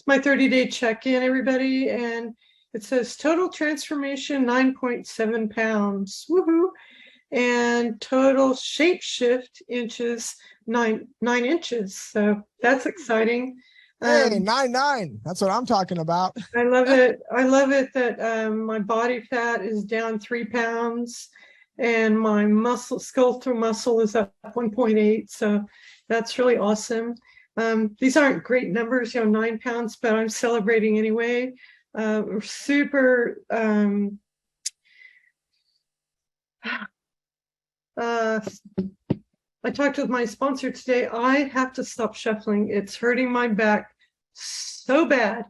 my 30-day check-in, everybody, and it says total transformation 9.7 pounds. Woohoo! And total shape shift inches 9 inches. So that's exciting. Hey, 9'9". That's what I'm talking about. I love it. I love it that my body fat is down 3 pounds and my skeletal muscle is up 1.8. So that's really awesome. These aren't great numbers, 9 pounds, but I'm celebrating anyway. We're super I talked with my sponsor today. I have to stop shuffling. It's hurting my back so bad.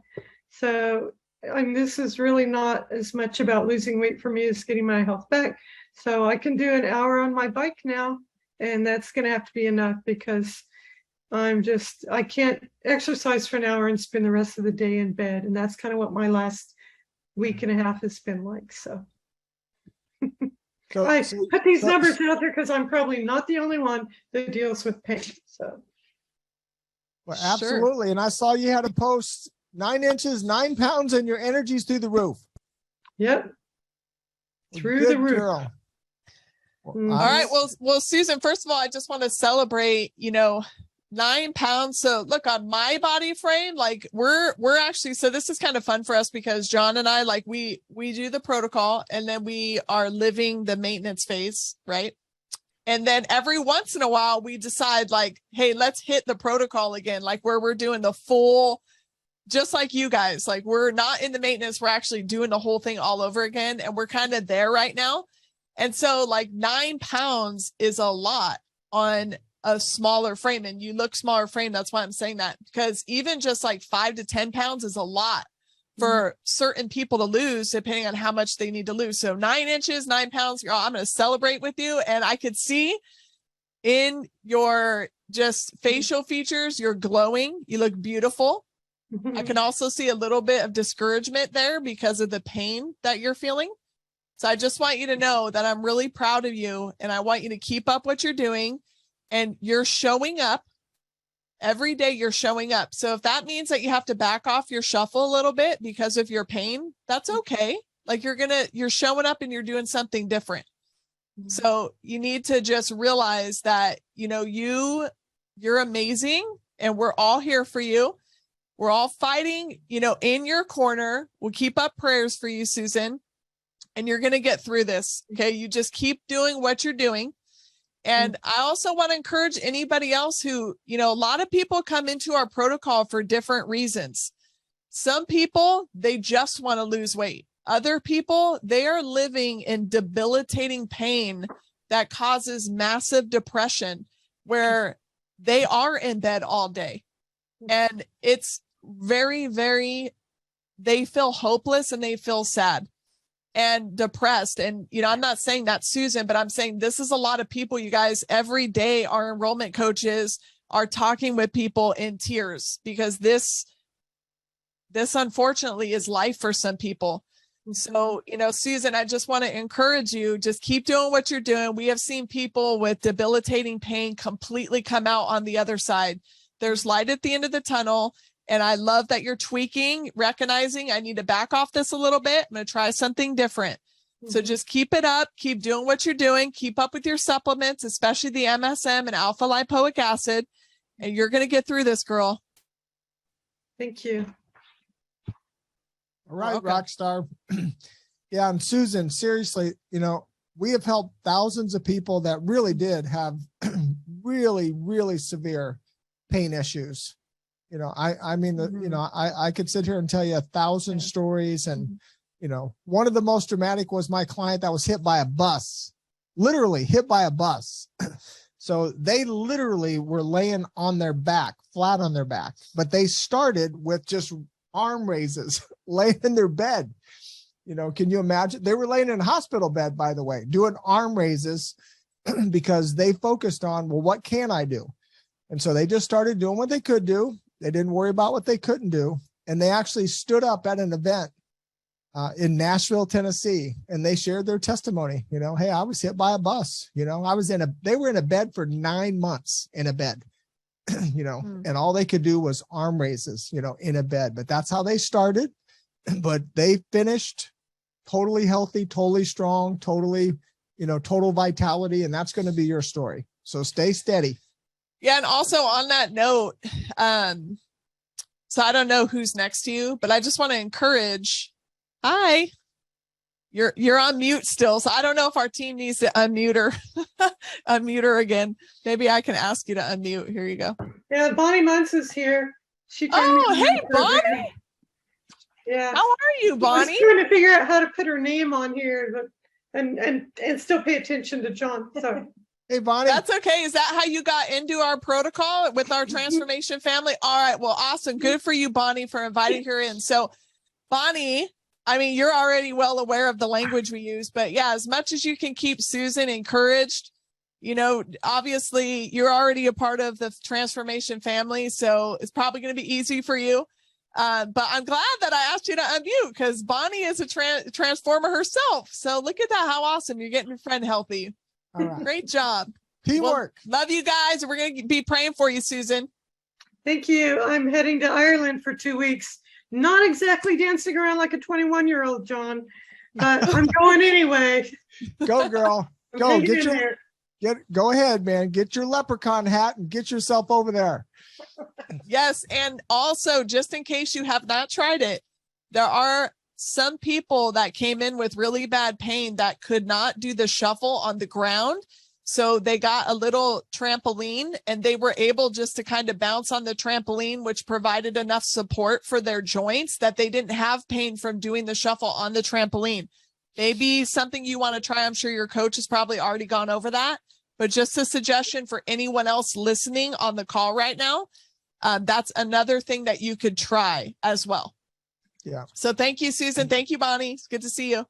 So this is really not as much about losing weight for me as getting my health back. So I can do an hour on my bike now, and that's going to have to be enough because I can't exercise for an hour and spend the rest of the day in bed. And that's kind of what my last week and a half has been like. So I put these numbers out there because I'm probably not the only one that deals with pain. So, well, absolutely. Sure. And I saw you had a post 9 inches, 9 pounds, and your energy's through the roof. Yep, through the roof. Girl. All right. Well, Susan. First of all, I just want to celebrate. 9 pounds. So look, on my body frame, like we're actually, so this is kind of fun for us because John and I, like we do the protocol and then we are living the maintenance phase. Right. And then every once in a while we decide like, hey, let's hit the protocol again. Like where we're doing the full, just like you guys, like we're not in the maintenance. We're actually doing the whole thing all over again. And we're kind of there right now. And so like 9 pounds is a lot on a smaller frame, and you look smaller frame. That's why I'm saying that, because even just like 5 to 10 pounds is a lot for certain people to lose, depending on how much they need to lose. So 9 inches, 9 pounds, girl, I'm going to celebrate with you. And I could see in your just facial features, you're glowing. You look beautiful. I can also see a little bit of discouragement there because of the pain that you're feeling. So I just want you to know that I'm really proud of you, and I want you to keep up what you're doing. And you're showing up every day. You're showing up. So if that means that you have to back off your shuffle a little bit because of your pain, that's okay. Like you're showing up and you're doing something different. So you need to just realize that, you're amazing and we're all here for you. We're all fighting, in your corner. We'll keep up prayers for you, Susan, and you're going to get through this. Okay. You just keep doing what you're doing. And I also want to encourage anybody else who, a lot of people come into our protocol for different reasons. Some people, they just want to lose weight. Other people, they are living in debilitating pain that causes massive depression where they are in bed all day. And it's very, very, they feel hopeless and they feel sad and depressed. And, I'm not saying that's Susan, but I'm saying this is a lot of people, you guys. Every day, our enrollment coaches are talking with people in tears because this unfortunately is life for some people. So, Susan, I just want to encourage you, just keep doing what you're doing. We have seen people with debilitating pain completely come out on the other side. There's light at the end of the tunnel. And I love that you're tweaking, recognizing I need to back off this a little bit. I'm going to try something different. So just keep it up. Keep doing what you're doing. Keep up with your supplements, especially the MSM and alpha lipoic acid. And you're going to get through this, girl. Thank you. All right, Rockstar. Yeah, and Susan, seriously, we have helped thousands of people that really did have really, really severe pain issues. I could sit here and tell you 1,000 stories. And, one of the most dramatic was my client that was hit by a bus, literally hit by a bus. So they literally were laying on their back, flat on their back, but they started with just arm raises, laying in their bed. Can you imagine? They were laying in a hospital bed, by the way, doing arm raises because they focused on, well, what can I do? And so they just started doing what they could do. They didn't worry about what they couldn't do. And they actually stood up at an event in Nashville, Tennessee, and they shared their testimony. Hey, I was hit by a bus. They were in a bed for 9 months in a bed. you know, and all they could do was arm raises, you know, in a bed. But that's how they started. But they finished totally healthy, totally strong, totally, you know, total vitality. And that's going to be your story. So stay steady. Yeah. And also on that note, so I don't know who's next to you, but I just want to encourage, hi, you're on mute still. So I don't know if our team needs to unmute her again. Maybe I can ask you to unmute. Here you go. Yeah, Bonnie Muntz is here. She turned Oh, me hey, on. Bonnie. Yeah. How are you, I Bonnie? was trying to figure out how to put her name on here, but and still pay attention to John. So Hey, Bonnie. That's okay. Is that how you got into our protocol with our transformation family? All right. Well, awesome. Good for you, Bonnie, for inviting her in. So, Bonnie, I mean, you're already well aware of the language we use, but yeah, as much as you can keep Susan encouraged, you know, obviously you're already a part of the transformation family, so it's probably going to be easy for you. But I'm glad that I asked you to unmute because Bonnie is a transformer herself. So look at that. How awesome. You're getting your friend healthy. All right. Great job. Teamwork. Well, love you guys. We're going to be praying for you, Susan. thank you. I'm heading to Ireland for 2 weeks. Not exactly dancing around like a 21-year-old, John, but I'm going anyway. Go, girl. I'm Go. hanging in there. Go ahead, man. Get your leprechaun hat and get yourself over there. Yes. And also, just in case you have not tried it, there are some people that came in with really bad pain that could not do the shuffle on the ground. So they got a little trampoline and they were able just to kind of bounce on the trampoline, which provided enough support for their joints that they didn't have pain from doing the shuffle on the trampoline. Maybe something you want to try. I'm sure your coach has probably already gone over that, but just a suggestion for anyone else listening on the call right now. That's another thing that you could try as well. Yeah. So thank you, Susan. Thank you, Bonnie. It's good to see you.